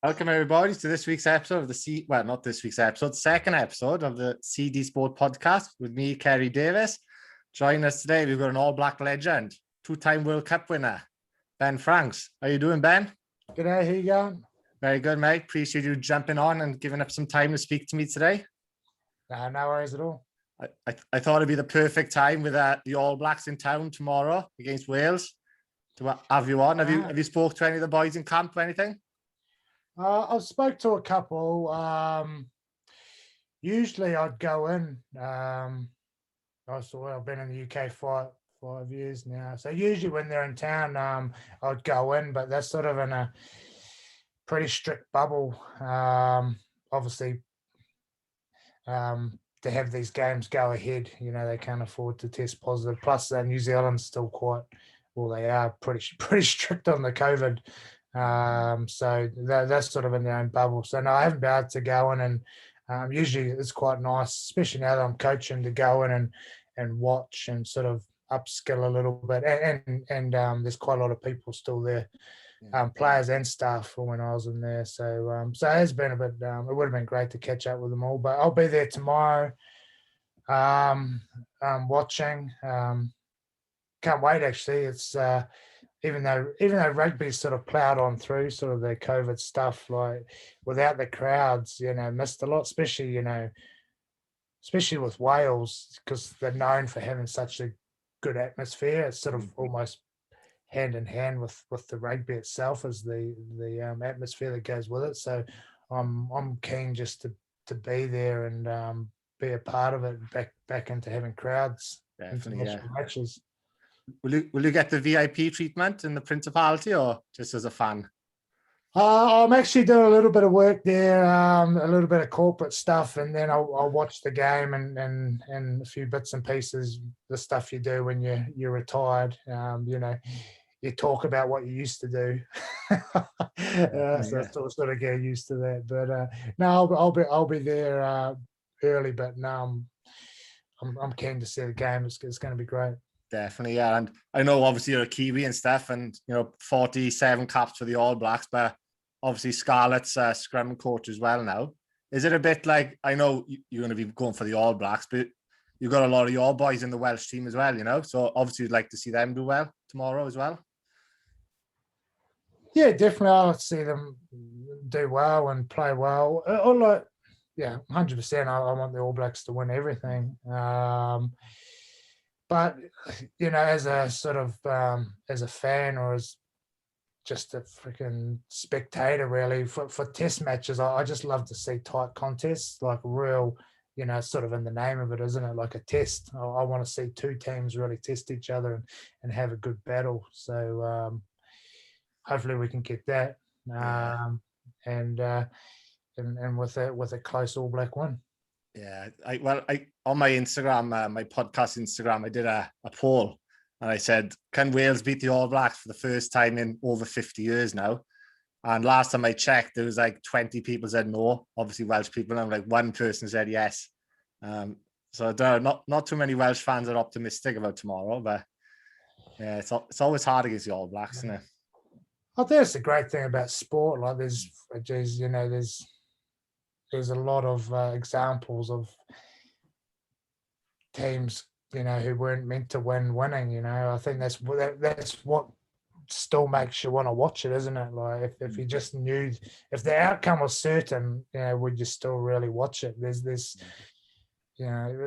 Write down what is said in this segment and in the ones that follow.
Welcome everybody to this week's episode of not this week's episode, second episode of the CD Sport podcast with me, Kerry Davis. Joining us today, we've got an All Black legend, two-time World Cup winner, Ben Franks. How you doing, Ben? G'day, how you going? Very good, mate. Appreciate you jumping on and giving up some time to speak to me today. No worries at all. I thought it'd be the perfect time with the All Blacks in town tomorrow against Wales to have you on. Have you spoke to any of the boys in camp or anything? I've spoke to a couple. Usually I'd go in. I've been in the UK for 5 years now. So usually when they're in town, I'd go in, but they're sort of in a pretty strict bubble. Obviously, to have these games go ahead, they can't afford to test positive. Plus, New Zealand's still they are pretty strict on the COVID. So they're sort of in their own bubble. So no, I haven't been able to go in, and usually it's quite nice, especially now that I'm coaching, to go in and watch and sort of upskill a little bit. And there's quite a lot of people still there, players and staff from when I was in there. So it has been a bit. It would have been great to catch up with them all, but I'll be there tomorrow. Watching. Can't wait. Actually, it's. Even though rugby's sort of ploughed on through sort of the COVID stuff, like without the crowds, missed a lot, especially with Wales, because they're known for having such a good atmosphere. It's sort of almost hand in hand with the rugby itself as the atmosphere that goes with it. So I'm keen just to be there and be a part of it, back into having crowds. Definitely, yeah. Matches. Will you get the VIP treatment in the Principality or just as a fan? I'm actually doing a little bit of work there, a little bit of corporate stuff, and then I'll watch the game and a few bits and pieces, the stuff you do when you're retired. You talk about what you used to do, so sort of get used to that. But no, I'll be there early, but no, I'm keen to see the game. It's going to be great. Definitely, yeah. And I know obviously you're a Kiwi and stuff, and 47 caps for the All Blacks, but obviously Scarlets scrum coach as well now. Is it a bit like, I know you're going to be going for the All Blacks, but you've got a lot of your boys in the Welsh team as well, so obviously you'd like to see them do well tomorrow as well. Yeah, definitely. I'll see them do well and play well. 100%. I want the All Blacks to win everything. But, as a sort of, as a fan or as just a freaking spectator, really, for test matches, I just love to see tight contests, like real, sort of in the name of it, isn't it? Like a test. I want to see two teams really test each other and have a good battle. So hopefully we can get that. And with a close All Black win. Yeah, I on my Instagram, my podcast Instagram, I did a poll and I said, can Wales beat the All Blacks for the first time in over 50 years now? And last time I checked, there was like 20 people said no, obviously Welsh people, and like one person said yes. So there are not too many Welsh fans are optimistic about tomorrow, but yeah, it's always hard against the All Blacks, isn't it? I think it's the great thing about sport. Like there's a lot of examples of teams, who weren't meant to winning. I think that's what still makes you want to watch it, isn't it? Like if you just knew, if the outcome was certain, would you still really watch it?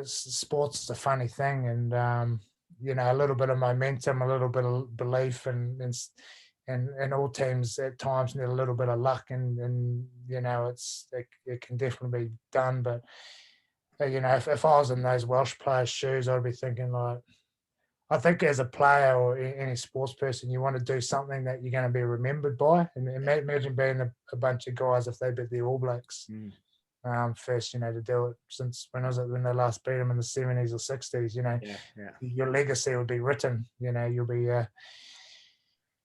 Sports is a funny thing, and a little bit of momentum, a little bit of belief, and all teams at times need a little bit of luck, and it can definitely be done. But if I was in those Welsh players' shoes, I'd be thinking, like, I think as a player or any sports person, you want to do something that you're going to be remembered by. And imagine being a bunch of guys if they beat the All Blacks first, to do it since when they last beat them in the 70s or 60s. Your legacy would be written.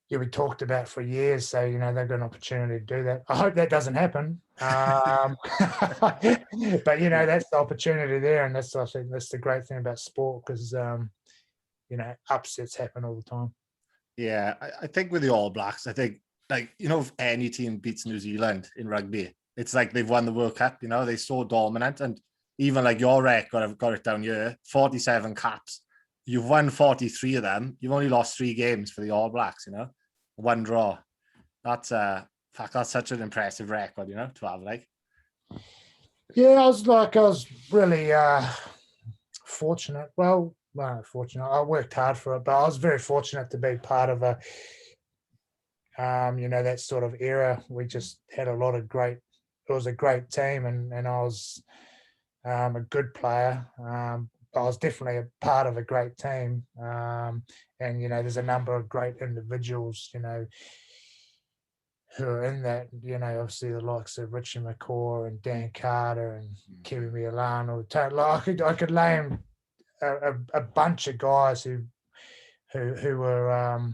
You'll be talked about for years. So, they've got an opportunity to do that. I hope that doesn't happen. But, that's the opportunity there. And I think that's the great thing about sport, because, upsets happen all the time. Yeah, I think with the All Blacks, I think like, you know, if any team beats New Zealand in rugby, it's like they've won the World Cup, you know, they're so dominant. And even like your record, I've got it down here, 47 caps. You've won 43 of them. You've only lost 3 games for the All Blacks, you know, 1 draw. That's that's such an impressive record, you know, to have like. Yeah, I was really fortunate. Well, fortunate. I worked hard for it, but I was very fortunate to be part of a, that sort of era. We just had a lot of great. It was a great team, and I was a good player. I was definitely a part of a great team, and there's a number of great individuals, who are in that. Obviously the likes of Richie McCaw and Dan Carter and Kevin Milano. I could name a bunch of guys who were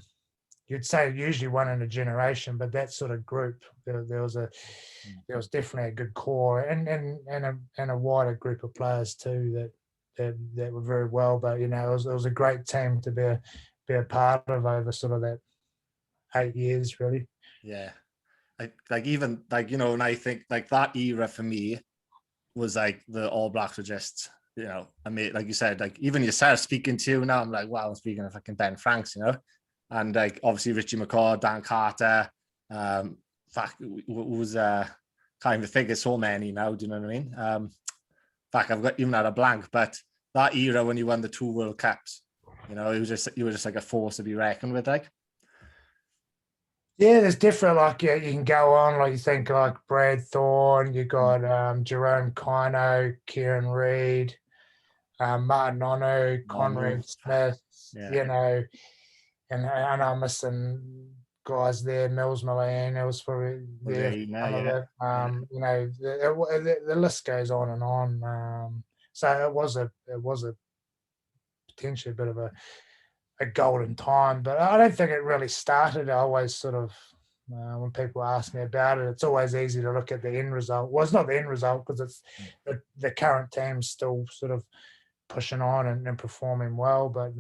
you'd say usually one in a generation, but that sort of group, there was definitely a good core and a wider group of players too that were very well. But it was a great team to be a part of over sort of that 8 years really. Yeah, even and I think like that era for me was like the All Blacks were just, I mean, like you said, like even yourself speaking to you now, I'm like, wow, I'm speaking of fucking Ben Franks, and like obviously Richie McCaw, Dan Carter, was can't even think of so many now. Do you know what I mean? I've got even had a blank, but that era when you won the 2 World Cups, you were just like a force to be reckoned with, like. Yeah, there's different, like, you can go on, like you think like Brad Thorne, you got Jerome Kino, Kieran Reid, Martin Onu, Conrad Smith, yeah. And I'm missing guys there. Mills Mullane, was probably there. Yeah. The list goes on and on. So it was a potentially a bit of a golden time, but I don't think it really started. I always sort of, when people ask me about it, it's always easy to look at the end result. Well, it's not the end result because it's the current team's still sort of pushing on and performing well, but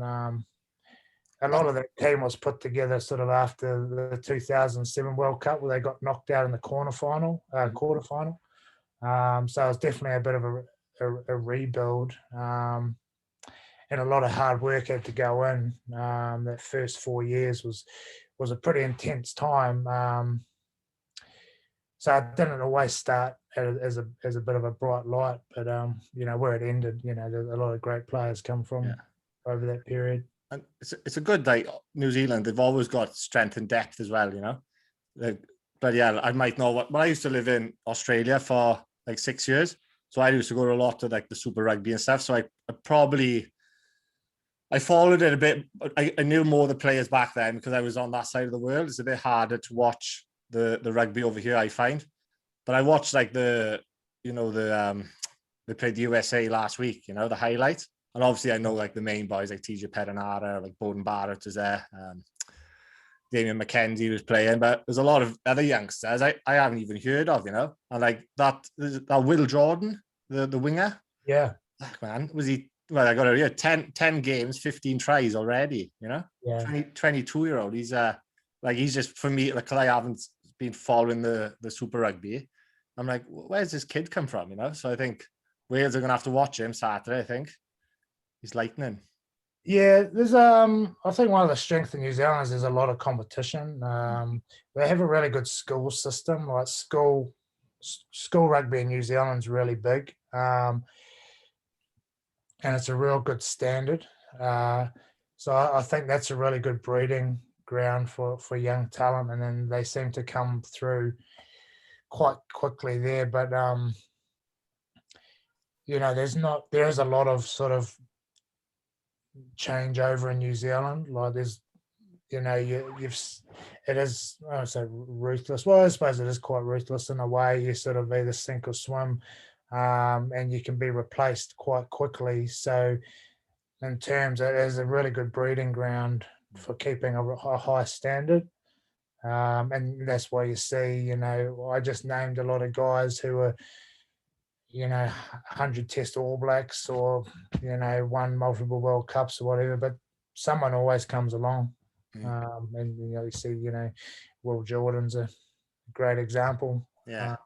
a lot of the team was put together sort of after the 2007 World Cup where they got knocked out in the quarterfinal. So it was definitely a bit of a rebuild. And a lot of hard work had to go in. That first 4 years was a pretty intense time. So it didn't always start as a bit of a bright light, but where it ended, a lot of great players come from over that period. And it's a good, like, New Zealand, they've always got strength and depth as well, but yeah, I might know what I used to live in Australia for like 6 years, so I used to go to a lot of like the Super Rugby and stuff. So I followed it a bit. I knew more of the players back then because I was on that side of the world. It's a bit harder to watch the rugby over here, I find. But I watched like they played the USA last week, the highlights. And obviously I know like the main boys like TJ Perenara, like Bowden Barrett was there. Damien McKenzie was playing, but there's a lot of other youngsters I haven't even heard of, and like that Will Jordan, the winger. Yeah. Man, was he? Well, I got it here. 10 games, 15 tries already. Yeah. 22-year-old. He's just, for me, like, I haven't been following the Super Rugby. I'm like, where's this kid come from? So I think Wales are gonna have to watch him Saturday. I think he's lightning. Yeah, there's I think one of the strengths of New Zealand is there's a lot of competition. They have a really good school system. Like school rugby in New Zealand's really big. And it's a real good standard. So I think that's a really good breeding ground for young talent, and then they seem to come through quite quickly there. But there is a lot of sort of changeover in New Zealand. Like there's, it is, I don't say ruthless. Well, I suppose it is quite ruthless in a way. You sort of either sink or swim. And you can be replaced quite quickly. So in terms, it is a really good breeding ground for keeping a high standard. And that's why you see, I just named a lot of guys who are, 100 Test All Blacks or, won multiple World Cups or whatever, but someone always comes along. And you see, Will Jordan's a great example. Yeah.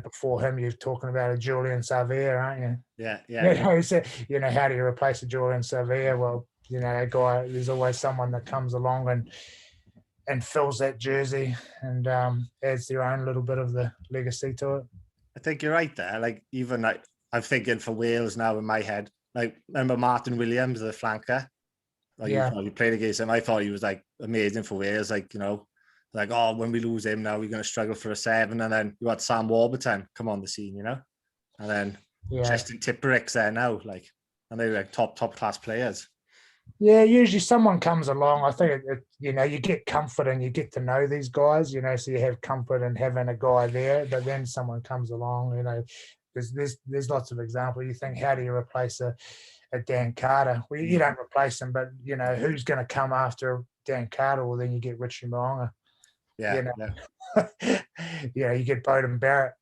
Before him, you're talking about a Julian Savia, aren't you? Yeah. So, how do you replace a Julian Savia? Well, a guy, there's always someone that comes along and fills that jersey and adds their own little bit of the legacy to it. I think you're right there. Like, even like, I'm thinking for Wales now in my head. Like, remember Martin Williams, the flanker? Like, you probably played against him. I thought he was like amazing for Wales. Like, like, oh, when we lose him now, we're going to struggle for a 7. And then you had Sam Warburton come on the scene, and then Justin Tipperick's there now, like, and they're like top class players. Yeah, usually someone comes along. I think you get comfort and you get to know these guys. So you have comfort in having a guy there. But then someone comes along. There's lots of examples. You think, how do you replace a Dan Carter? Well, you don't replace him, but who's going to come after Dan Carter? Well, then you get Richie Moronga. Yeah. You get Bowden Barrett.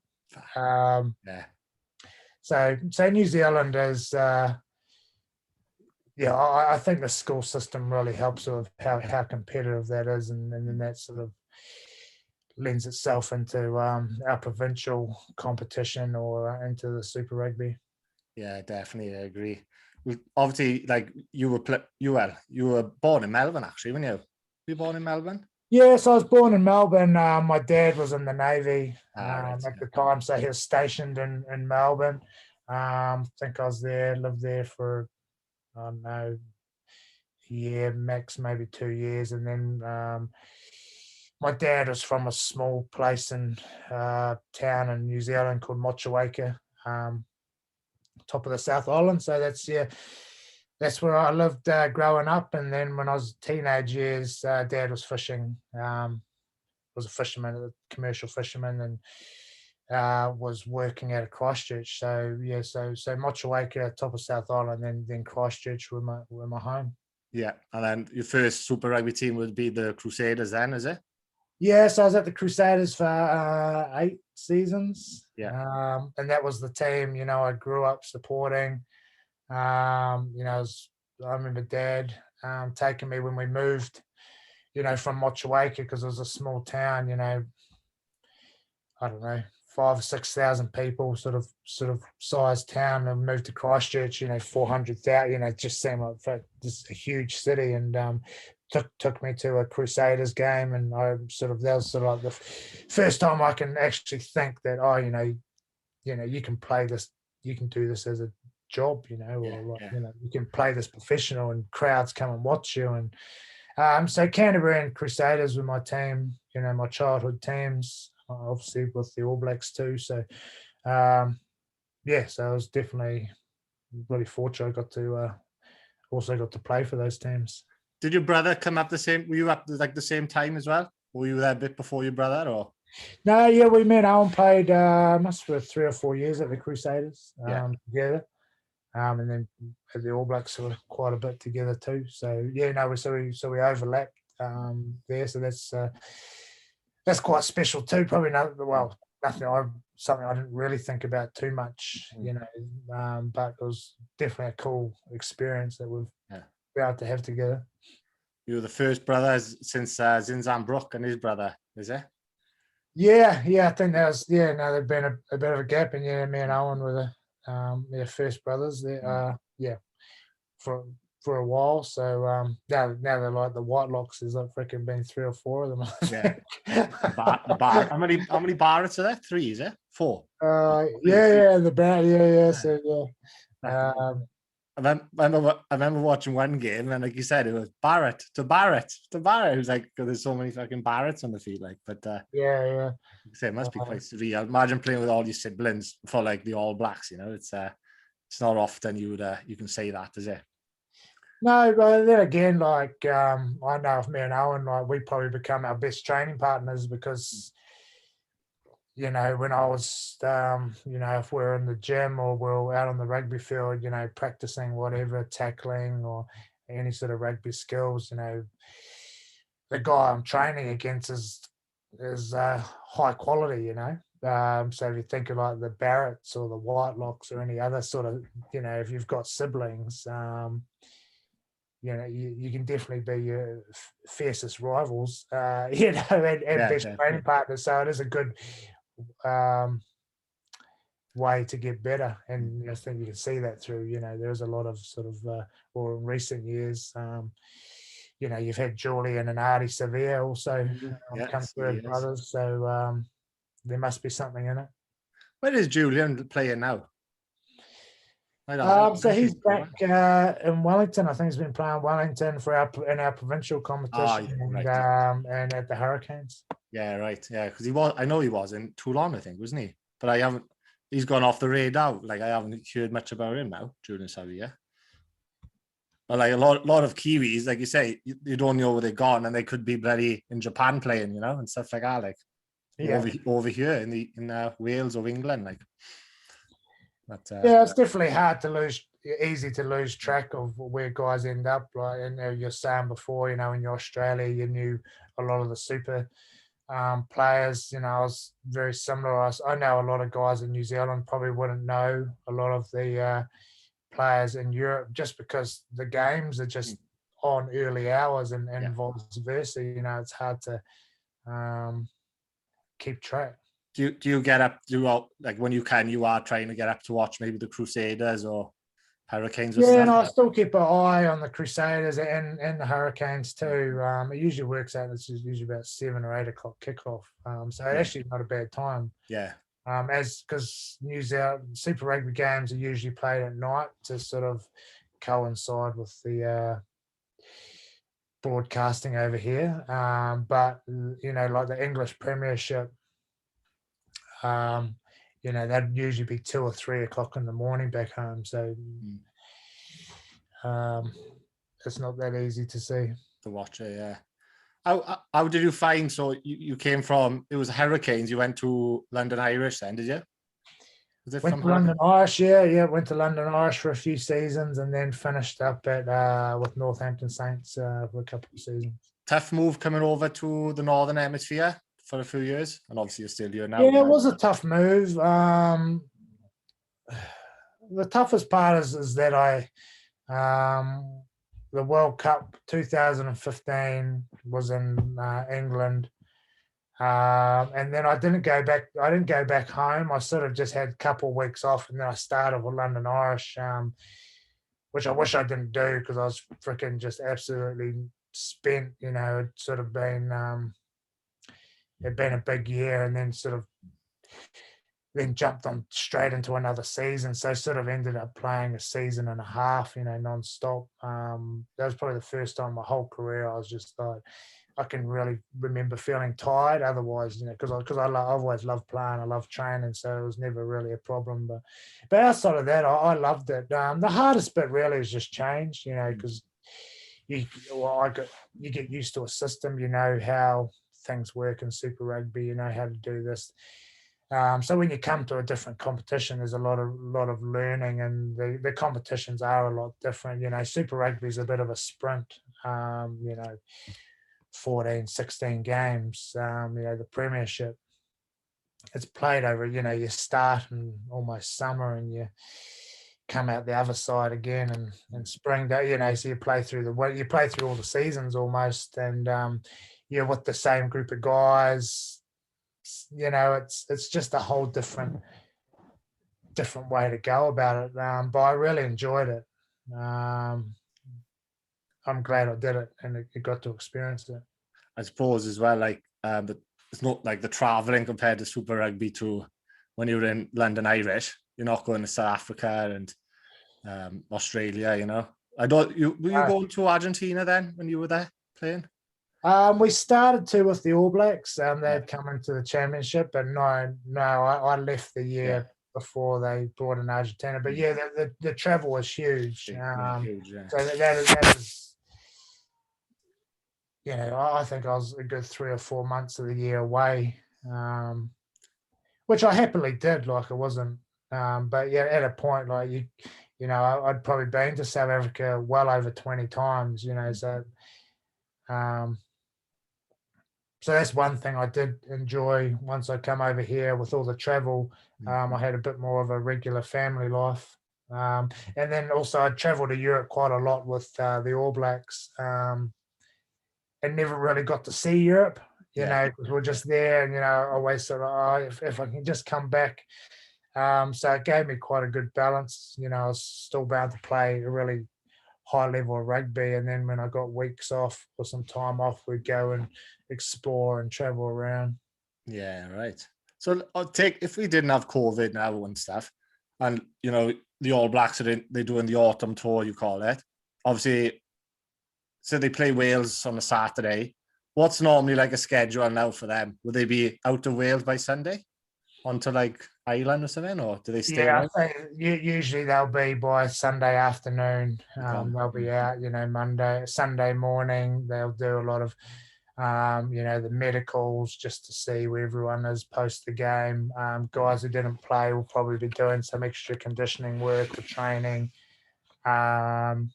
So New Zealand is. I think the school system really helps with how competitive that is, and then that sort of lends itself into our provincial competition or into the Super Rugby. Yeah, definitely, I agree. Obviously, like you were born in Melbourne, actually, weren't you? Were you born in Melbourne? Yes, I was born in Melbourne. My dad was in the Navy at the time, so he was stationed in Melbourne. I think I was lived there for, I don't know, a year, max maybe 2 years. And then my dad was from a small place in town in New Zealand called Motueka, top of the South Island. So that's where I lived growing up. And then when I was teenage years, Dad was fishing, was a fisherman, a commercial fisherman, and was working out of Christchurch. So so Motueka, top of South Island, then Christchurch were my home. Yeah, and then your first Super Rugby team would be the Crusaders then, is it? Yeah, so I was at the Crusaders for 8 seasons. Yeah. And that was the team, I grew up supporting. I remember Dad taking me when we moved, from Motueka, because it was a small town, I don't know, 5,000 or 6,000 people, sort of size town, and moved to Christchurch, 400,000, it just seemed like just a huge city, and took me to a Crusaders game, and that was sort of like the first time I can actually think that, you can play this, you can do this as a job, you can play this professional, and crowds come and watch you. And so Canterbury and Crusaders were my team, my childhood teams, obviously with the All Blacks too. So so I was definitely really fortunate. I got to play for those teams. Did your brother come up the same? Were you up like the same time as well? Or were you there a bit before your brother, or? No, yeah, we met. Owen played must have been 3 or 4 years at the Crusaders together. And then at the All Blacks were quite a bit together too. So we overlapped there. So that's quite special too. Probably something I didn't really think about too much, but it was definitely a cool experience that we've been able to have together. You were the first brother since Zinzan Brook and his brother, is it? Yeah, I think that was there'd been a bit of a gap, and me and Owen were the first brothers there. For a while. So now they're like the Whitelocks. There's like freaking been 3 or 4 of them. Yeah. How many Barretts are there? 3, is it? 4? The Barrett. Yeah. So I remember watching one game, and like you said, it was Barrett to Barrett to Barrett. It was like, there's so many fucking Barretts on the field, like. But say it must be quite surreal. Imagine playing with all your siblings for like the All Blacks. It's not often you can say that, is it? No, but then again, like I know if me and Owen, like we probably become our best training partners, because when I was if we're in the gym or we're out on the rugby field, practicing whatever, tackling or any sort of rugby skills, the guy I'm training against is high quality, so if you think of like the Barretts or the Whitelocks or any other sort of, if you've got siblings, you can definitely be your fiercest rivals, and best training partners. So it is a good way to get better. And I think you can see that through, there's a lot of sort of, or in recent years, you've had Julian and Artie Severe also come through as brothers. So there must be something in it. Where is Julian playing now? So he's back in Wellington. I think he's been playing Wellington in our provincial competition and at the Hurricanes. Yeah, right. Yeah, because I know he was in Toulon, I think, wasn't he? But he's gone off the radar. Like, I haven't heard much about him now, Julian Savia. But like a lot of Kiwis, like you say, you don't know where they're gone, and they could be bloody in Japan playing, and stuff like that. Like over here in Wales or England, like. But, it's definitely easy to lose track of where guys end up. Like, and you're saying before, in Australia, you knew a lot of the super players. I was very similar. I know a lot of guys in New Zealand probably wouldn't know a lot of the players in Europe, just because the games are just on early hours and vice versa. It's hard to keep track. Do you get up? Like when you are trying to get up to watch maybe the Crusaders or Hurricanes? Or and I still keep an eye on the Crusaders and the Hurricanes too. It usually works out. It's usually about 7 or 8 o'clock kickoff. So actually not a bad time. Yeah. Because New Zealand Super Rugby games are usually played at night to sort of coincide with the broadcasting over here. But like the English Premiership. That'd usually be 2 or 3 o'clock in the morning back home. So it's not that easy to see. To watch it, yeah. How did you find, so you came from, it was Hurricanes, you went to London Irish then, did you? Went to London Irish, went to London Irish for a few seasons and then finished up with Northampton Saints for a couple of seasons. Tough move coming over to the Northern Hemisphere for a few years, and obviously you're still here now. Yeah, it was a tough move. The toughest part is that the World Cup 2015 was in England, and then I didn't go back. I didn't go back home. I sort of just had a couple of weeks off, and then I started with London Irish, which I wish I didn't do because I was freaking just absolutely spent. It'd sort of been. It'd been a big year, and then sort of jumped on straight into another season. So sort of ended up playing a season and a half, non-stop. That was probably the first time my whole career I was just like, I can really remember feeling tired. Otherwise, because I've always loved playing, I love training, so it was never really a problem. But outside of that, I loved it. The hardest bit really is just change, because you get used to a system, how things work in Super Rugby, how to do this. So when you come to a different competition, there's a lot of learning, and the competitions are a lot different. Super Rugby is a bit of a sprint. 14, 16 games. The Premiership, it's played over. You start in almost summer and you come out the other side again and spring. So you play through all the seasons almost, and you're with the same group of guys. It's just a whole different way to go about it. But I really enjoyed it. I'm glad I did it and it got to experience it. I suppose as well, like it's not like the traveling compared to Super Rugby to when you were in London Irish. You're not going to South Africa and Australia. I don't. Were you going to Argentina then when you were there playing? We started to with the All Blacks. They'd come into the championship, but no, I left the year before they brought in Argentina. But yeah, the travel was huge. Huge, yeah. So that is, I think I was a good 3 or 4 months of the year away, which I happily did. Like it wasn't, but yeah, at a point like I'd probably been to South Africa well over 20 times. So that's one thing I did enjoy once I come over here with all the travel. I had a bit more of a regular family life. And then also I travelled to Europe quite a lot with the All Blacks, and never really got to see Europe, because we're just there, and always sort of, if I can just come back. So it gave me quite a good balance. I was still bound to play a really high level of rugby, and then when I got weeks off or some time off, we'd go and explore and travel around. Yeah, right. So I'll take, if we didn't have COVID now and stuff, and the All Blacks they're doing the autumn tour, you call it. Obviously, so they play Wales on a Saturday. What's normally like a schedule now for them? Will they be out of Wales by Sunday, onto like Ireland or something, or do they stay? Yeah, I think usually they'll be by Sunday afternoon. They'll be out, Sunday morning. They'll do a lot of, the medicals just to see where everyone is post the game. Guys who didn't play will probably be doing some extra conditioning work or training. And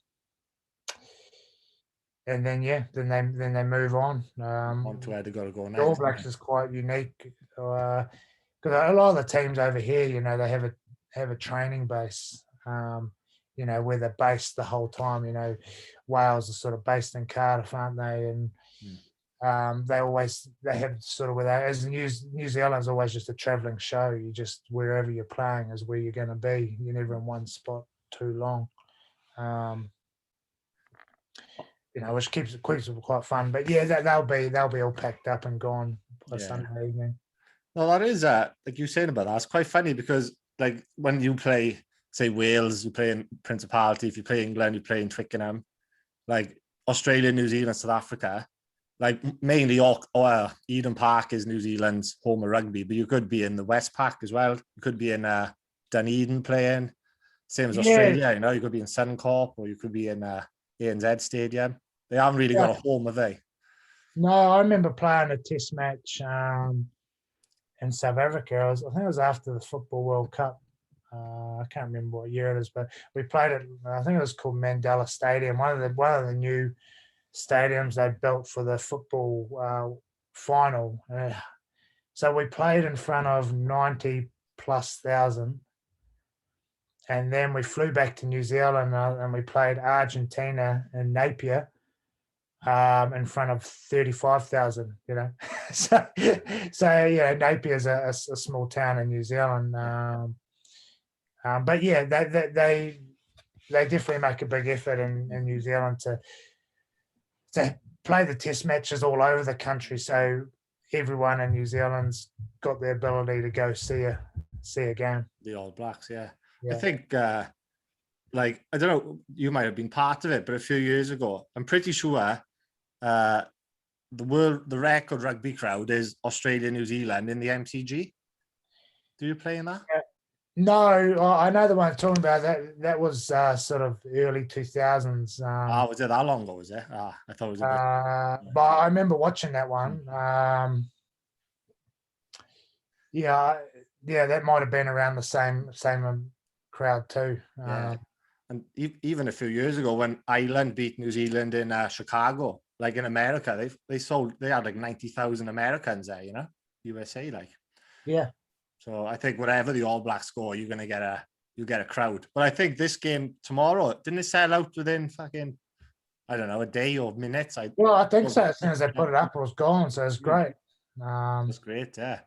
then then they move on. On to where they got to go next. The All Blacks is quite unique because a lot of the teams over here, they have a training base. Where they're based the whole time. Wales are sort of based in Cardiff, aren't they? And they have sort of as New Zealand's always just a travelling show. You just wherever you're playing is where you're going to be. You're never in one spot too long. Which keeps it quite fun. But yeah, they'll be all packed up and gone by Sunday evening. Well, that is like you were saying about that. It's quite funny because like when you play, say Wales, you play in Principality. If you play England, you play in Twickenham. Like Australia, New Zealand, South Africa. Like mainly Eden Park is New Zealand's home of rugby, but you could be in the West Pack as well. You could be in Dunedin playing, same as Australia. You could be in Suncorp, or you could be in ANZ Stadium. They haven't really got a home, have they? No, I remember playing a test match in South Africa. I think it was after the Football World Cup. I can't remember what year it is, but we played it. I think it was called Mandela Stadium, one of the new stadiums they built for the football final. So we played in front of 90,000+, and then we flew back to New Zealand and we played Argentina in Napier. In front of 35,000, so Napier's a small town in New Zealand, but yeah, they definitely make a big effort in New Zealand to play the test matches all over the country, so everyone in New Zealand's got the ability to go see a game. The All Blacks, yeah. I think. Like, I don't know, you might have been part of it, but a few years ago, I'm pretty sure the record rugby crowd is Australia, New Zealand in the MCG. Do you play in that? No, I know the one I'm talking about. That was sort of early 2000s. Was it that long ago, was it? I thought it was a bit... But I remember watching that one. That might have been around the same crowd too. And even a few years ago when Ireland beat New Zealand in Chicago, like in America, they had like 90,000 Americans there, USA, like. Yeah. So I think whatever the All Blacks score, you're gonna get a crowd. But I think this game tomorrow, didn't it sell out within fucking, I don't know, a day or minutes? I think so. As soon as they put it up, it was gone. So it's great. It's great, yeah.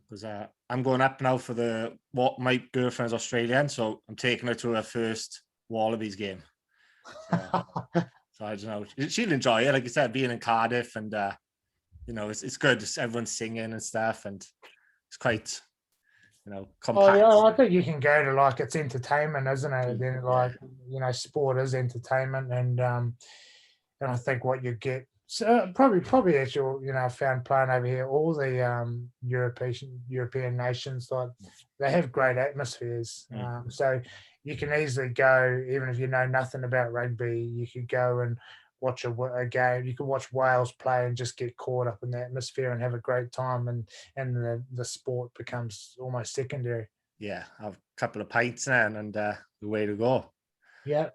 Because I'm going up now for my girlfriend's Australian, so I'm taking her to her first Wallabies game. So I don't know. She'll enjoy it, like you said, being in Cardiff, and it's good. Just everyone's singing and stuff, and it's quite, compact. I think you can go to it's entertainment, isn't it? Then sport is entertainment, and I think what you get. So probably as I found playing over here, all the European nations, they have great atmospheres. So you can easily go, even if you know nothing about rugby, you could go and watch a game. You could watch Wales play and just get caught up in the atmosphere and have a great time, and the sport becomes almost secondary. Yeah, have a couple of pints and the way to go. Yeah.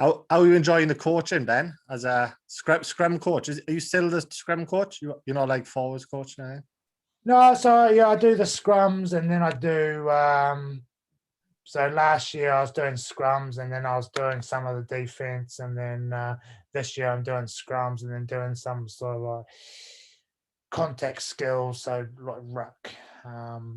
How are you enjoying the coaching, Ben, as a scrum coach? Are you still the scrum coach? You're not like forwards coach now? No, so I do the scrums, and then I do So last year I was doing scrums, and then I was doing some of the defense, and then this year I'm doing scrums, and then doing some sort of like contact skills, so like ruck,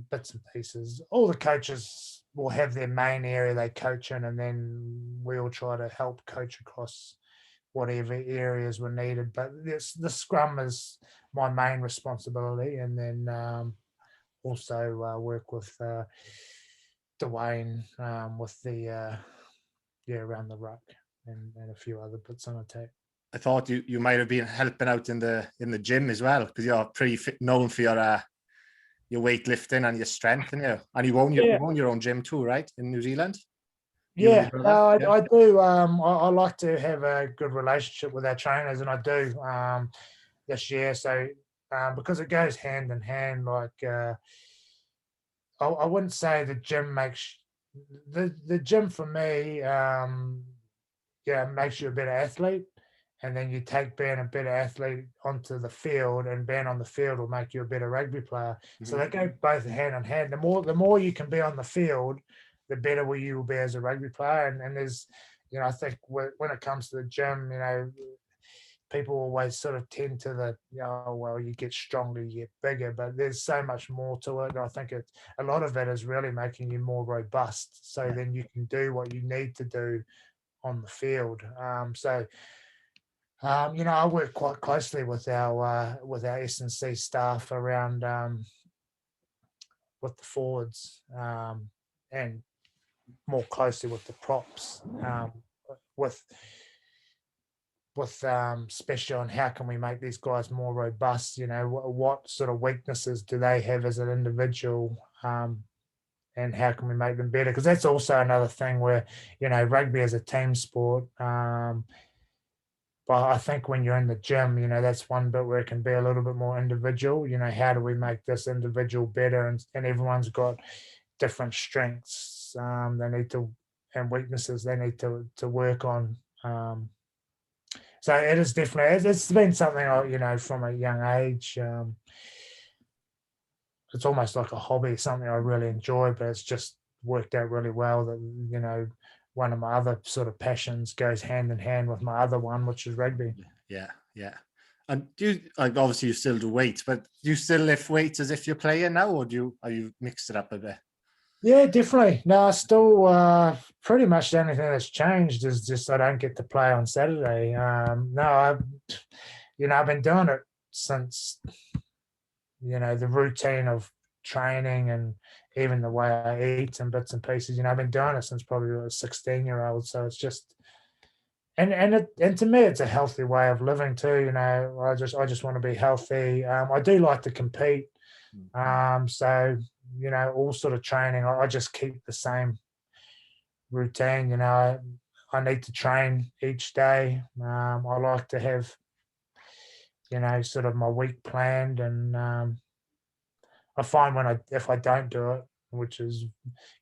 bits and pieces. All the coaches will have their main area they coach in, and then we all try to help coach across whatever areas were needed. But the scrum is my main responsibility, and then also work with Dwayne with the around the ruck and a few other bits on attack. I thought you might have been helping out in the gym as well, because you're pretty known for your weightlifting and your strength, and you own your own gym too, right, in New Zealand? Yeah, I do. I like to have a good relationship with our trainers, and I do this year. So because it goes hand in hand, like I wouldn't say the gym makes the gym for me, makes you a better athlete, and then you take being a better athlete onto the field, and being on the field will make you a better rugby player. Mm-hmm. So they go both hand in hand. The more you can be on the field, the better you will be as a rugby player. And there's, I think when it comes to the gym, people always sort of tend to you get stronger, you get bigger, but there's so much more to it. I think a lot of it is really making you more robust, so then you can do what you need to do on the field. I work quite closely with our S&C staff around with the forwards, and more closely with the props, with especially on how can we make these guys more robust. What sort of weaknesses do they have as an individual, and how can we make them better? Because that's also another thing where rugby is a team sport. But I think when you're in the gym, that's one bit where it can be a little bit more individual. How do we make this individual better? And everyone's got different strengths they need to, and weaknesses they need to work on. So it is definitely, it's been something from a young age. It's almost like a hobby, something I really enjoy, but it's just worked out really well that, one of my other sort of passions goes hand in hand with my other one, which is rugby. Yeah. And do you, obviously you still do weights, but do you still lift weights as if you're playing now, or are you mixed it up a bit? Yeah, definitely. No, I still pretty much the only thing that's changed is just I don't get to play on Saturday. I've been doing it since, the routine of training and even the way I eat and bits and pieces. I've been doing it since probably a 16-year-old. So it's just, and to me, it's a healthy way of living too. I just want to be healthy. I do like to compete. So, all sort of training, I just keep the same routine. I need to train each day. I like to have, sort of my week planned, and I find if I don't do it, which is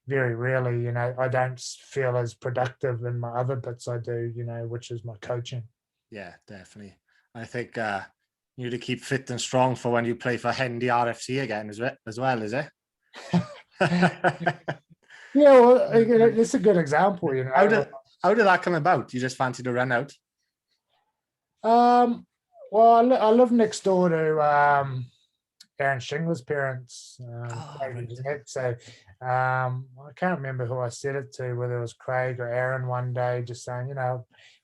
very rarely, I don't feel as productive in my other bits I do, which is my coaching. Yeah, definitely. I think you need to keep fit and strong for when you play for Hendy RFC again as well, is it? Yeah, well, it's a good example, How did that come about? You just fancied to run out? Well, I live next door to Aaron Shingler's parents. Right. So I can't remember who I said it to, whether it was Craig or Aaron one day, just saying,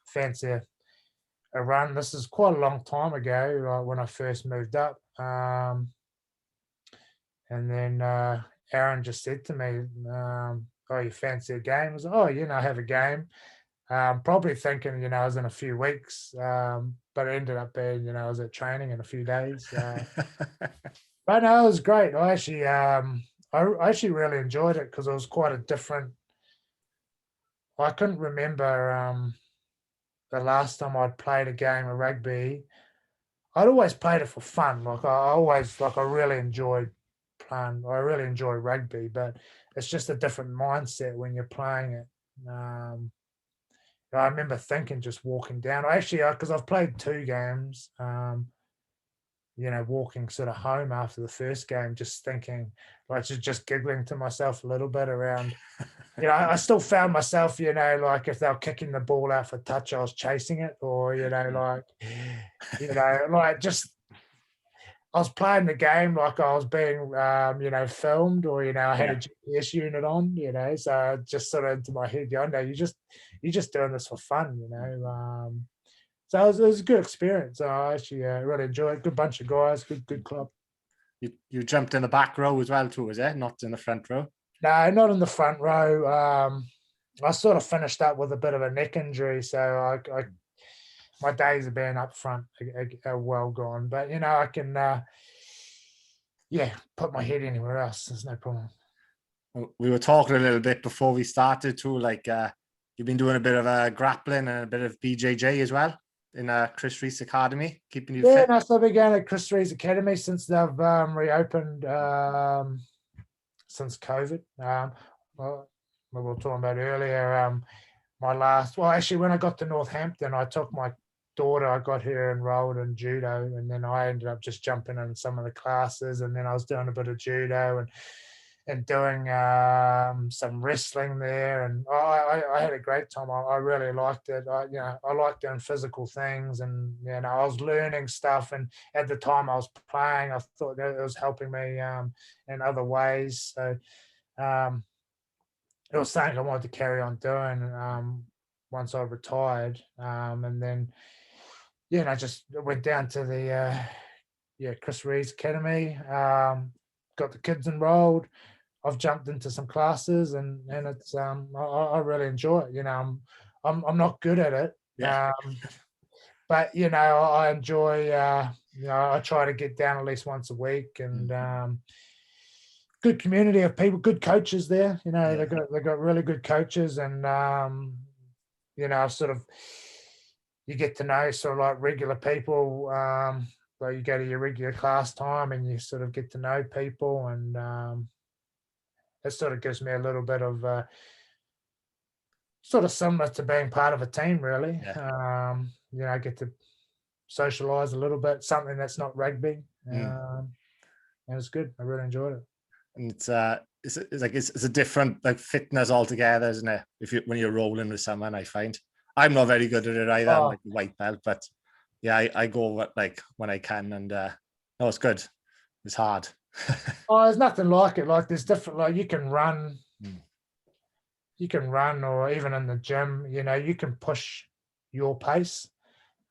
fancy a run. This is quite a long time ago, when I first moved up. And then Aaron just said to me, oh, you fancy a game? I was like, oh, I have a game. Probably thinking, I was in a few weeks, but it ended up being, I was at training in a few days. But no, it was great. I actually really enjoyed it because it was quite a different. I couldn't remember the last time I'd played a game of rugby. I'd always played it for fun. I really enjoyed playing. I really enjoy rugby, but it's just a different mindset when you're playing it. I remember thinking, just walking down. Because I've played 2 games. walking sort of home after the first game, just thinking, like, just giggling to myself a little bit around, I still found myself, like if they were kicking the ball out for touch, I was chasing it, or, like just, I was playing the game like I was being, filmed, or, I had a GPS unit on, so just sort of into my head, no, you're just doing this for fun, so it was a good experience. I actually really enjoyed it. Good bunch of guys, good club. You jumped in the back row as well too, was it? Not in the front row? No, not in the front row. I sort of finished up with a bit of a neck injury, so my days of being up front are well gone. But I can, put my head anywhere else. There's no problem. We were talking a little bit before we started too. Like you've been doing a bit of grappling and a bit of BJJ as well in Chris Rees Academy, keeping you fit. Yeah, so I've been going to Chris Rees Academy since they've reopened since COVID. Well, we were talking about earlier. Actually, when I got to Northampton, I took my daughter, I got her enrolled in judo, and then I ended up just jumping in some of the classes, and then I was doing a bit of judo and doing some wrestling there, and I had a great time. I really liked it. I like doing physical things, and I was learning stuff. And at the time I was playing, I thought that it was helping me in other ways. So it was something I wanted to carry on doing once I retired, and then I just went down to the Chris Rees Academy, got the kids enrolled. I've jumped into some classes, and it's I really enjoy it. I'm not good at it, but I enjoy. I try to get down at least once a week, and good community of people, good coaches there. They've got really good coaches, and sort of you get to know sort of like regular people. Like you go to your regular class time, and you sort of get to know people, and it sort of gives me a little bit of sort of similar to being part of a team, really. I get to socialize a little bit, something that's not rugby, and it's good. I really enjoyed it. And it's a different like fitness altogether, isn't it? When you're rolling with someone, I find I'm not very good at it either. I'm like a white belt, but I go like when I can, and no, it's good. It's hard. There's nothing like it. Like there's different. Like you can run, or even in the gym, you can push your pace.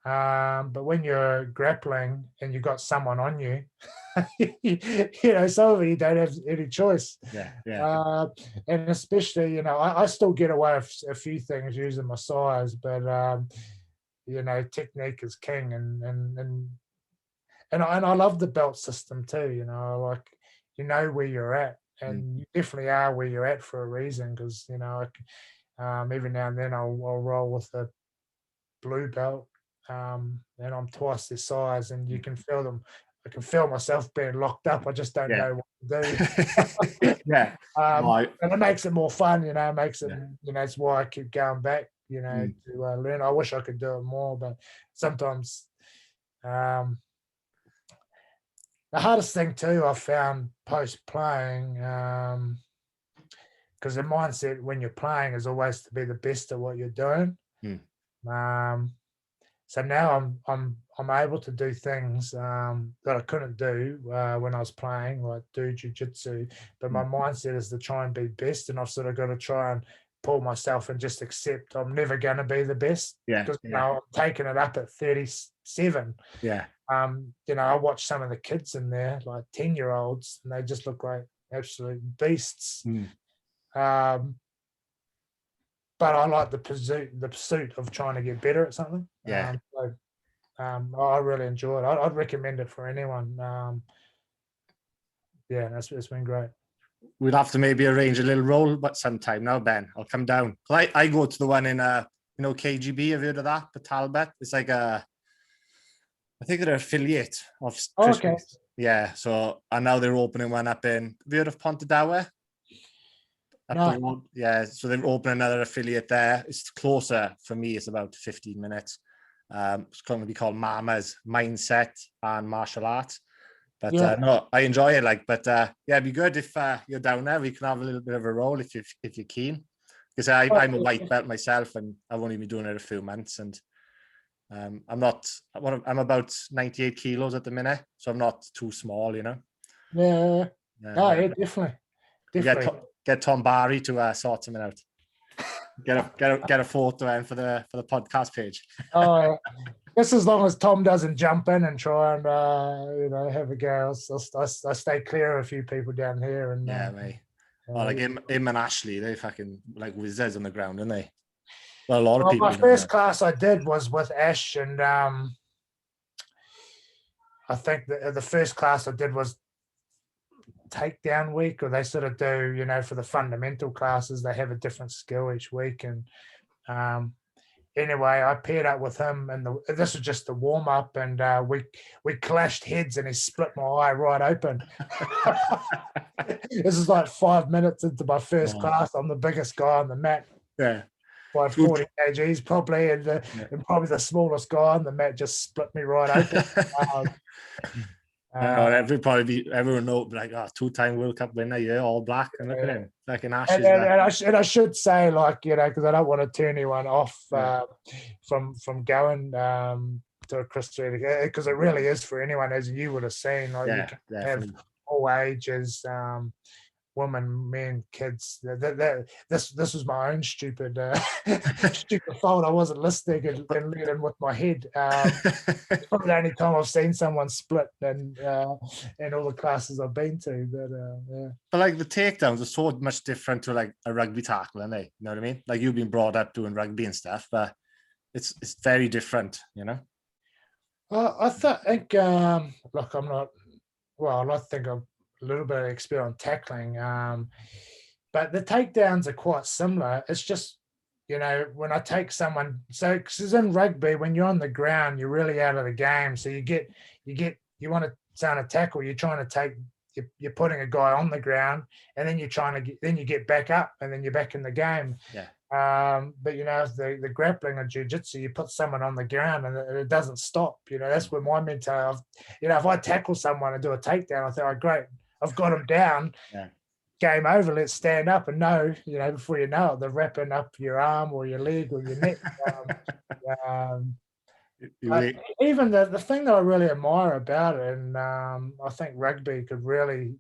But when you're grappling and you've got someone on you, some of you don't have any choice. And especially, I still get away with a few things using my size, but technique is king, and I love the belt system too. Like where you're at, and you definitely are where you're at for a reason. Because every now and then I'll roll with a blue belt. And I'm twice this size, and you can feel them. I can feel myself being locked up. I just don't know what to do. And it makes it more fun, makes it, it's why I keep going back, to learn. I wish I could do it more, but sometimes the hardest thing too, I've found post playing, because the mindset when you're playing is always to be the best at what you're doing. So now I'm able to do things that I couldn't do when I was playing, like do jiu-jitsu. But my mindset is to try and be best, and I've sort of got to try and pull myself and just accept I'm never going to be the best. Because I'm taking it up at 37. I watch some of the kids in there, like 10-year-olds, and they just look like absolute beasts. But I like the pursuit of trying to get better at something. I really enjoy it. I'd recommend it for anyone. It's been great. We'll have to maybe arrange a little roll, but sometime now, Ben. I'll come down. I go to the one in KGB. Have you heard of that? The Talbot. It's like I think they're an affiliate of. Okay. Yeah. So and now they're opening one up in. Have you heard of Pontedower? No. So they've opened another affiliate there. It's closer for me. It's about 15 minutes. It's going to be called Mama's Mindset and Martial Art. But Yeah. no, I enjoy it. Yeah, it'd be good if you're down there. We can have a little bit of a roll if you're keen. Because I'm a white belt myself, and I've only been doing it a few months, and I'm about 98 kilos at the minute, so I'm not too small, Yeah. Yeah, No, yeah, definitely. Get Tom Barry to sort something out. Get a photo in for the podcast page. Oh, just as long as Tom doesn't jump in and try and have a go. I stay clear of a few people down here. And yeah, mate. Well, like him and Ashley, they fucking like wizards on the ground, aren't they? Well, a lot of people. My first class I did was with Ash, and I think the first class I did was takedown week, or they sort of do, for the fundamental classes, they have a different skill each week. And anyway, I paired up with him, and this was just the warm up, and we clashed heads, and he split my eye right open. This is like 5 minutes into my first class. I'm the biggest guy on the mat. Yeah. By 40 kgs probably, and probably the smallest guy on the mat just split me right open. Everyone know like, 2-time World Cup winner, yeah, all black, and look at him, like an Ashes. And I should say, because I don't want to turn anyone off from going to a Chris Reed, because it really is for anyone, as you would have seen. You can have all ages, women, men, kids. This was my own stupid fault. I wasn't listening and leading with my head. It's probably the only time I've seen someone split in all the classes I've been to. But like the takedowns are so much different to like a rugby tackle, aren't they? You know what I mean? Like you've been brought up doing rugby and stuff, but it's very different, I think look, I'm not. Well, I think I'm a little bit of experience on tackling, but the takedowns are quite similar. It's just, when I take someone, so because in rugby, when you're on the ground, you're really out of the game. So you want to sound a tackle, you're trying to take, you're putting a guy on the ground, and then then you get back up, and then you're back in the game. Yeah. But the grappling or jiu-jitsu, you put someone on the ground and it doesn't stop. That's where my mentality. If I tackle someone and do a takedown, I think, oh great, I've got him down. Yeah. Game over. Let's stand up, and before you know it, they're wrapping up your arm or your leg or your neck. Even the thing that I really admire about it, and I think rugby could really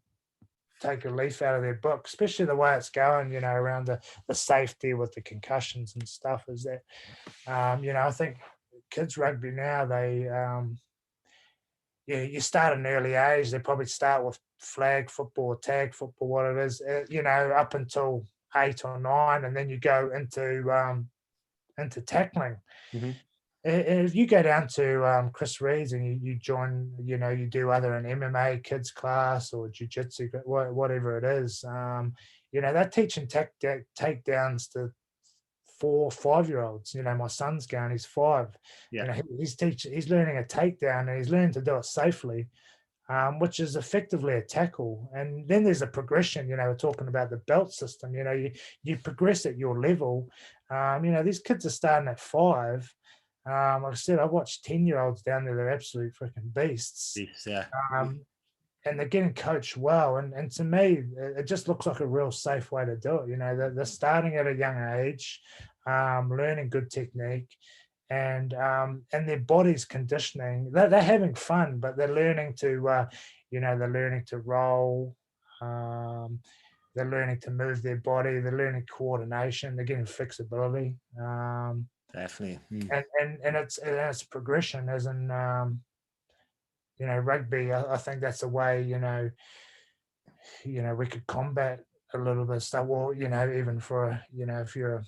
take a leaf out of their book, especially the way it's going, around the safety with the concussions and stuff, is that, I think kids rugby now, they, you start at an early age, they probably start with flag football or tag football, what it is, up until 8 or 9, and then you go into tackling. Mm-hmm. If you go down to Chris Reed's and you join, you do either an MMA kids class or jiu-jitsu, whatever it is, they're teaching takedowns to 4 or 5-year-olds. My son's going, he's 5. Yeah. He's learning a takedown, and he's learning to do it safely, which is effectively a tackle. And then there's a progression. We're talking about the belt system. You progress at your level. These kids are starting at 5. Like I said, I watched 10-year-olds down there. They're absolute freaking beasts. Yeah. And they're getting coached well. And to me, it just looks like a real safe way to do it. They're starting at a young age, learning good technique, and their body's conditioning. They're having fun, but they're learning to, they're learning to roll. They're learning to move their body. They're learning coordination. They're getting flexibility. Definitely. And it's progression, as in rugby. I think that's a way we could combat a little bit of stuff. Well, even for if you're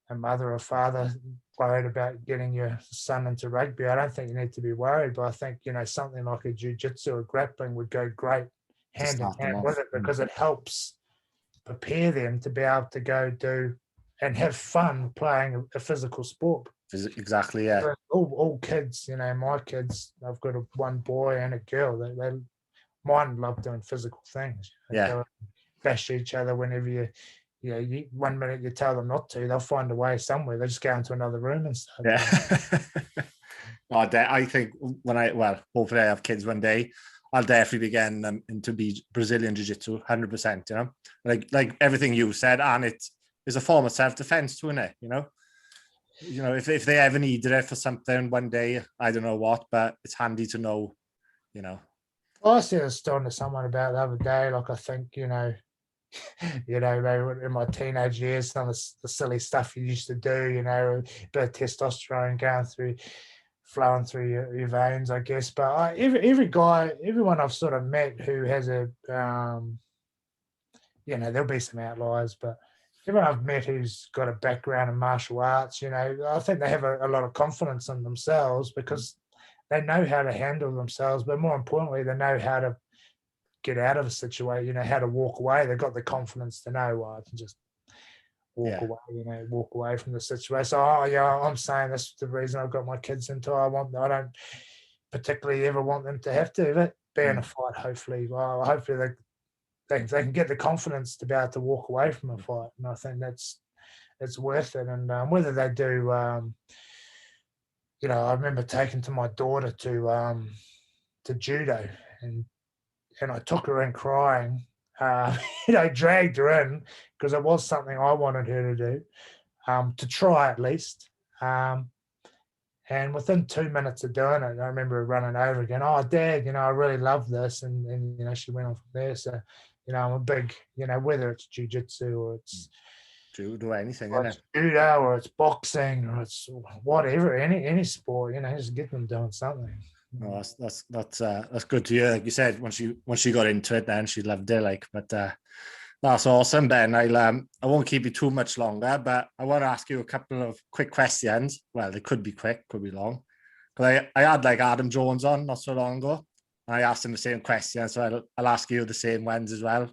a mother or father worried about getting your son into rugby, I don't think you need to be worried. But I think something like a jiu-jitsu or grappling would go great hand in hand with it, because it helps prepare them to be able to go do and have fun playing a physical sport. Exactly, yeah. All kids, my kids, I've got one boy and a girl. Mine love doing physical things. Yeah. Bash each other whenever one minute you tell them not to, they'll find a way somewhere. They just go into another room and start doing Yeah. I think hopefully I have kids one day. I'll definitely be getting them into Brazilian Jiu-Jitsu, 100%, you know? Like everything you said, and it is a form of self-defense too, isn't it? You know, if they ever needed it for something one day, I don't know what, but it's handy to know, you know. I was talking to someone about the other day, like I think, maybe in my teenage years, some of the silly stuff you used to do, a bit of testosterone flowing through your veins, I guess. But everyone I've sort of met who has there'll be some outliers, but everyone I've met who's got a background in martial arts, I think they have a lot of confidence in themselves because they know how to handle themselves, but more importantly, they know how to get out of a situation, how to walk away. They've got the confidence to know, well, I can just walk away from the situation. So, I'm saying that's the reason I've got my kids into. I don't particularly ever want them to have to be in a fight. Hopefully they can get the confidence to be able to walk away from a fight, and I think it's worth it. And whether they do, I remember taking to my daughter to judo, and I took her in crying. Dragged her in because it was something I wanted her to do, to try at least. And within 2 minutes of doing it, I remember her running over again. Oh, Dad, I really love this. And she went on from there. So, I'm a big, whether it's jiu-jitsu or it's judo, anything, or it's judo or it's boxing or it's whatever, any sport, just get them doing something. No, that's good to hear. Like you said, once she got into it, then she loved it. But that's awesome, Ben. I won't keep you too much longer, but I want to ask you a couple of quick questions. Well, they could be quick, could be long. Because I had like Adam Jones on not so long ago, and I asked him the same question, so I'll ask you the same ones as well.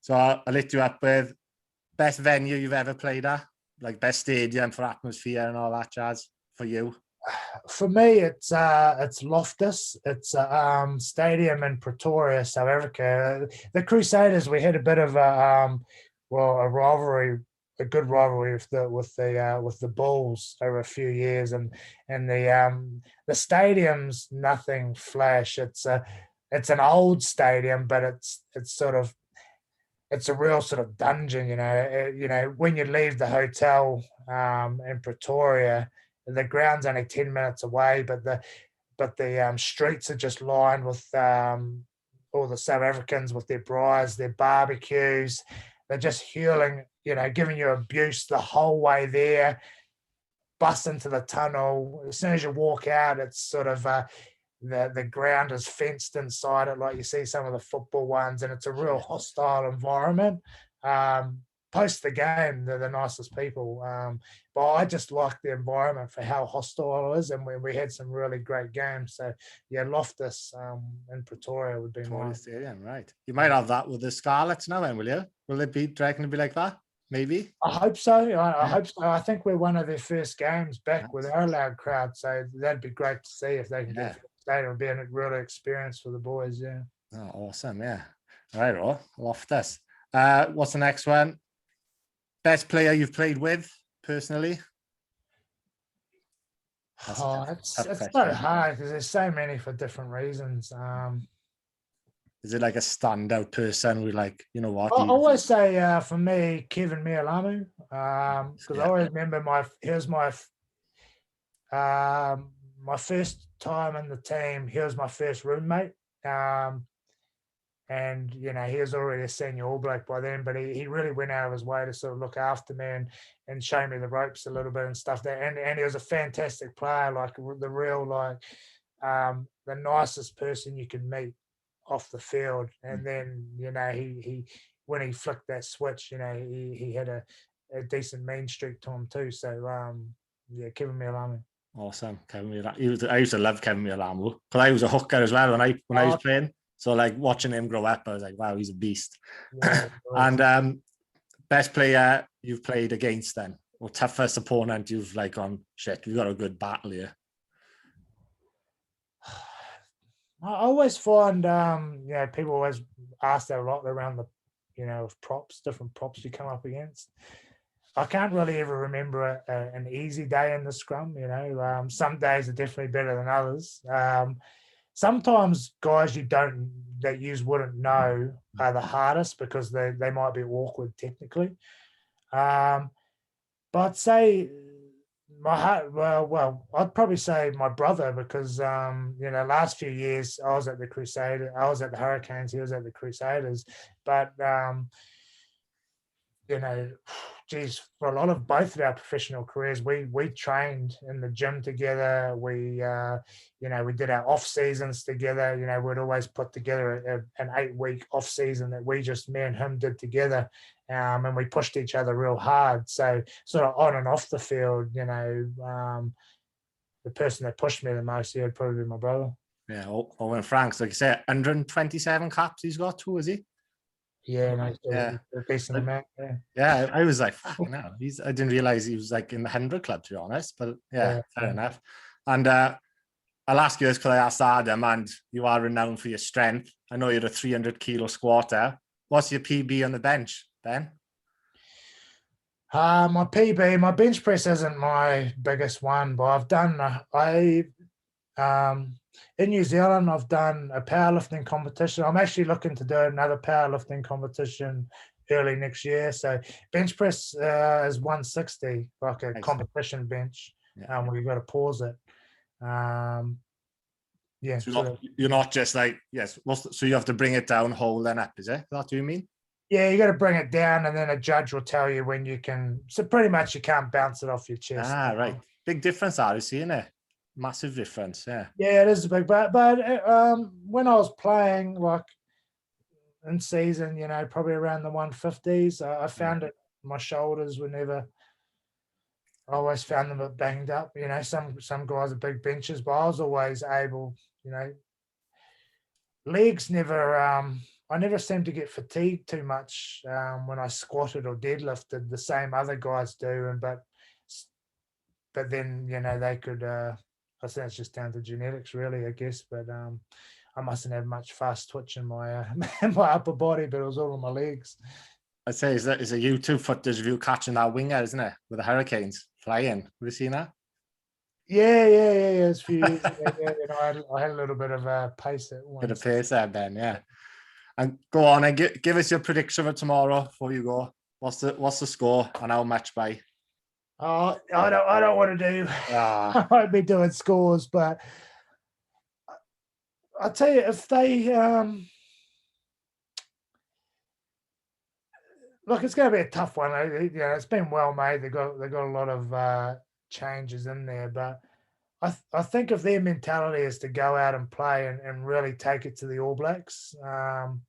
So I'll hit you up with best venue you've ever played at, like best stadium for atmosphere and all that jazz for you. For me, it's Loftus. It's a stadium in Pretoria, South Africa. The Crusaders, we had a bit of a rivalry, a good rivalry with the Bulls over a few years, and the stadium's nothing flash. It's an old stadium, but it's a real sort of dungeon. When you leave the hotel in Pretoria, the ground's only 10 minutes away, but the streets are just lined with all the South Africans with their braais, their barbecues. They're just hurling, giving you abuse the whole way there. Bust into the tunnel. As soon as you walk out, it's sort of the ground is fenced inside it, like you see some of the football ones, and it's a real hostile environment. Post the game, they're the nicest people. But I just like the environment for how hostile it is, and we had some really great games. So, Loftus in Pretoria would be mine. Stadium, right. You might have that with the Scarlets now, then, will you? Will it be, do you reckon it'll be like that? Maybe? I hope so. I hope so. I think we're one of their first games back with our loud crowd, so that'd be great to see if they can get the stadium. It'll be a real experience for the boys, yeah. Oh, awesome, yeah. All right, Loftus. What's the next one? Best player you've played with, personally? It's so hard because there's so many for different reasons. Is it like a standout person who, like, you know what? I always say for me, Kevin Mialamu, because I always remember my first time in the team. He was my first roommate. And, he was already a senior All Black by then, but he really went out of his way to sort of look after me and show me the ropes a little bit and stuff. And he was a fantastic player, like the real, the nicest person you can meet off the field. And then, he when he flicked that switch, he had a decent mean streak to him too. So, Kevin Mialamu. Awesome, Kevin Mialamu. I used to love Kevin Mialamu because I was a hooker as well when I was playing. So, like, watching him grow up, I was like, wow, he's a beast. Yeah, and best player you've played against then, or toughest opponent you've like gone, shit, we've got a good battle here? I always find, people always ask that a lot around of props, different props you come up against. I can't really ever remember an easy day in the scrum. Some days are definitely better than others. Sometimes guys that you wouldn't know are the hardest because they might be awkward technically. But I'd say I'd probably say my brother because last few years I was at the Hurricanes, he was at the Crusaders, but geez, for a lot of both of our professional careers, we trained in the gym together. We did our off seasons together. We'd always put together an 8-week off season that me and him did together, and we pushed each other real hard. So sort of on and off the field, the person that pushed me the most, would probably be my brother. Yeah, Owen Franks, like you say, 127 caps he's got too, is he? Yeah, no, a decent amount. Yeah, I was like, fucking hell. I didn't realize he was like in the 100 club, to be honest. But fair enough. And I'll ask you this because I asked Adam, and you are renowned for your strength. I know you're a 300 kilo squatter. What's your PB on the bench, Ben? My PB, my bench press isn't my biggest one, but I've done in New Zealand, I've done a powerlifting competition. I'm actually looking to do another powerlifting competition early next year. So bench press is 160, like a competition bench. Where you've got to pause it. So you're not just like, yes. So you have to bring it down, hold and up, is it? Is that what you mean? Yeah, you got to bring it down, and then a judge will tell you when you can. So pretty much you can't bounce it off your chest. Ah, right. Big difference, obviously, isn't it? Massive difference, yeah. Yeah, it is a big, but when I was playing, like in season, probably around the 150s, I found it. My shoulders were never. I always found them a bit banged up. Some guys are big benches, but I was always able. Legs never. I never seemed to get fatigued too much when I squatted or deadlifted the same other guys do, but then they could. I think it's just down to genetics, really, I guess. But I mustn't have much fast twitch in my my upper body, but it was all on my legs. I'd say is a YouTube footage of you catching that winger, isn't it, with the Hurricanes flying? Have you seen that? Yeah. It's a few years ago. I had a little bit of pace at once. Bit of pace there, Ben. Yeah. And go on and give us your prediction for tomorrow before you go. What's the score and how much by? Oh, I don't want to do. I won't be doing scores, but I'll tell you if they look, it's going to be a tough one. It's been well made. They got a lot of changes in there, but I think if their mentality is to go out and play and really take it to the All Blacks, and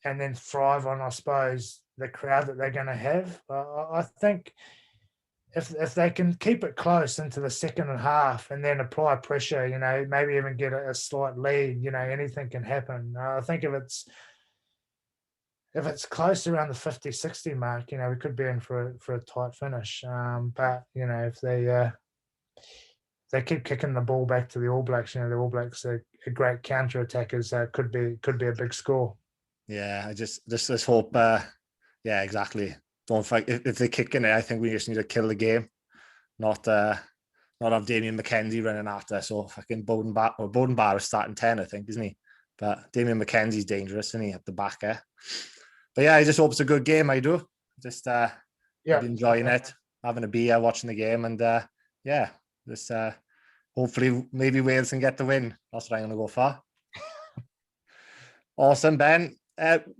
then thrive on, I suppose, the crowd that they're going to have. I think. If they can keep it close into the second half and then apply pressure, maybe even get a slight lead, anything can happen. I think if it's close around the 50-60 mark, we could be in for a tight finish. But if they keep kicking the ball back to the All Blacks, the All Blacks are great counter attackers. So it could be a big score. Yeah, I just hope. Yeah, exactly. Don't fight if they're kicking it. I think we just need to kill the game, not have Damien McKenzie running after. So fucking Bowden Barr is starting 10, I think, isn't he? But Damien McKenzie's dangerous, isn't he, at the back there? But yeah, I just hope it's a good game. I do. Just enjoying it, having a beer, watching the game, and just hopefully maybe Wales can get the win. That's what I'm going to go for. Awesome, Ben.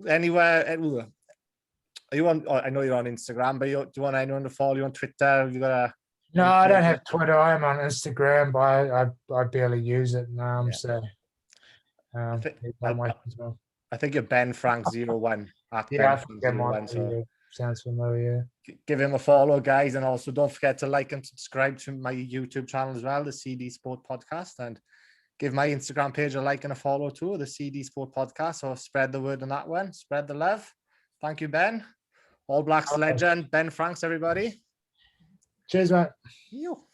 Anywhere? Are you on? I know you're on Instagram, but do you want anyone to follow you on Twitter? Have you got No, I don't have Twitter. I'm on Instagram, but I barely use it. I think you're Ben Franks 01 at Ben Franks 01. So sounds familiar. Give him a follow, guys, and also don't forget to like and subscribe to my YouTube channel as well, the CD Sport Podcast, and give my Instagram page a like and a follow too, the CD Sport Podcast. So spread the word on that one. Spread the love. Thank you, Ben. All Blacks legend, Ben Franks, everybody. Cheers, mate. You.